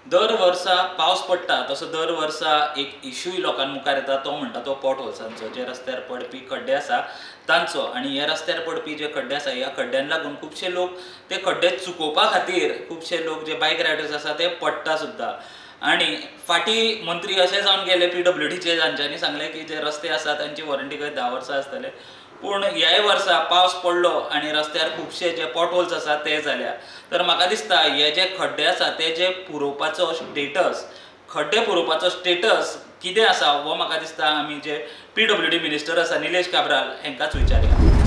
दर वर्सा पावस पडटा तसो दर वर्सा एक इश्यूय लोकां मुखार येता, तो म्हणटा तो पॉट होल्सांचो. जे रस्त्यार पडपी खड्डे आसा तांचो. आनी हे रस्त्यार पडपी जे खड्डे आसा ह्या खड्ड्यांक लागून खुबशे लोक ते खड्डे चुकोवपा खातीर खुबशे लोक जे बायक रायडर्स आसा ते पडटा सुद्दां. आनी फाटीं मंत्री अशें जावन गेले PWDचे, जांच्यांनी सांगलें की जे रस्ते आसा तांची वॉरंटी खंय 10 वर्सां आसतले. पूण ह्याय वर्सा पावस पडलो आनी रस्त्यार खुबशे जे पॉट होल्स आसा ते जाल्या. तर म्हाका दिसता हे जे खड्डे आसा ते जे पुरोवपाचो स्टेटस, खड्डे पुरोवपाचो स्टेटस कितें आसा हो म्हाका दिसता आमी जे PWD मिनिस्टर आसा निलेश काब्राल हेंकाच विचारया.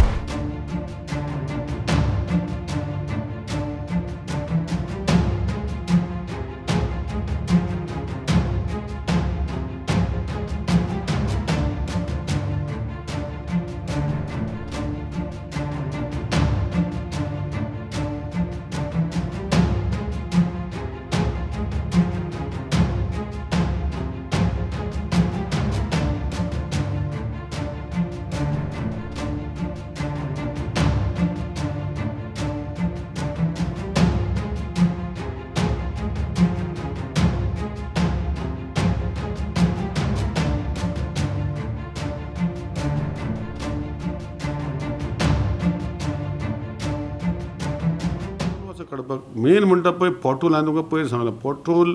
काडपाक मेन म्हणटा पळय पॉटहोल. हांवें तुका पयर सांगलां पॉटहोल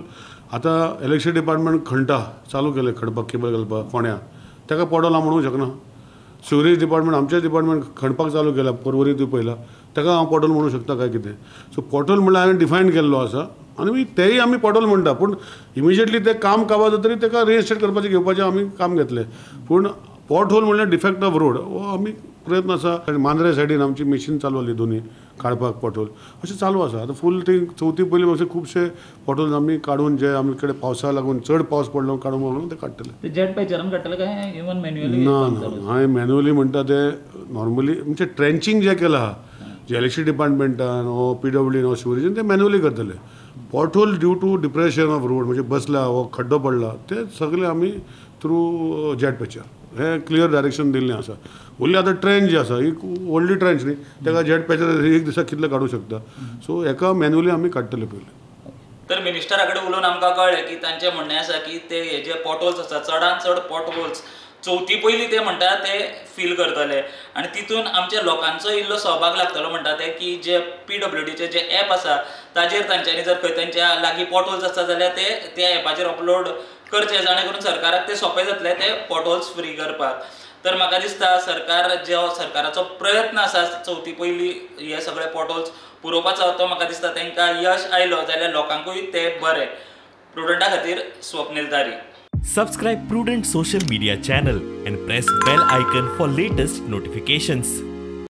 आतां इलेक्ट्रिसिटी डिपार्टमेंट खणटा, चालू केलें खणपाक, केबल घालपाक फोंड्या, ताका पॉटहोल हांव म्हणूंक शकना. सिवरेज डिपार्टमेंट आमचें डिपार्टमेंट खणपाक चालू केला, पर्वरी तूं पयला, ताका हांव पॉटहोल म्हणूंक शकता काय कितें. सो पॉटहोल म्हणल्यार हांवें डिफायन केल्लो आसा आनी तेय आमी पॉटहोल म्हणटा. पूण इमिजिएटली तें काम काबार जातरी ताका रिएस्टेट करपाचें घेवपाचें आमी काम घेतलें. पूण पॉटहोल म्हणल्यार डिफेक्ट ऑफ रोड हो आमी प्रयत्न आसा. मांद्रे सायडीन आमची मशीन चालू जाली दोनी काडपाक पॉटहोल अशें चालू आसा. आतां फूल थिंग चवथी पयली अशें खुबशे पॉटहोल्स आमी काडून जे आमी कडेन पावसा लागून चड पावस पडलो काडूंक लागून ते काडटले. जेट पॅचरान काडटले काय इवन मॅन्युअली? ना हांवें मॅन्युअली म्हणटा ते नॉर्मली म्हणजे ट्रेंचिंग जें केलां जे इलेक्ट्रिसिटी डिपार्टमेंटान हो PWD हो सिवरेजीन ते मॅन्युअली करतले. Pothole due to depression of road म्हणजे बसला हो खड्डो पडला ते सगळे आमी थ्रू जेट पॅचर हें क्लियर डायरेक्शन दिल्लें आसा. ओन्ली आतां ट्रेंच जी आसा ही व्हडली ट्रेंच न्ही, ताका जेट पॅचर एक दिसा कितले काडूंक शकता. सो हेका मॅन्युअली आमी काडटले पयलीं. तर मिनिस्टरा कडेन उलोवन आमकां कळ्ळें की तांचें म्हणणें आसा की ते हे जे पॉटहोल्स आसा चडांत चड पॉटहोल्स चवथी पयलीं ते म्हणटा ते फील करतले. आनी तितून आमच्या लोकांचो इल्लो सहभाग लागतलो म्हणटा ते की जे PWDचे जे ॲप आसा ताजेर तांच्यांनी जर खंय तांच्या लागीं पॉटहोल्स आसा जाल्यार ते त्या ॲपाचेर अपलोड करचे, जाणे करून सरकाराक ते सोंपें जातलें ते पॉटहोल्स फ्री करपाक. तर म्हाका दिसता सरकाराचो प्रयत्न आसा चवथी पयलीं हे सगळे पॉटहोल्स पुरोवपाचो, तो म्हाका दिसता तांकां यश आयलो जाल्यार लोकांकूय ते बरें. प्रुडंटा खातीर स्वप्नील तारी. Subscribe Prudent social media channel and press bell icon for latest notifications.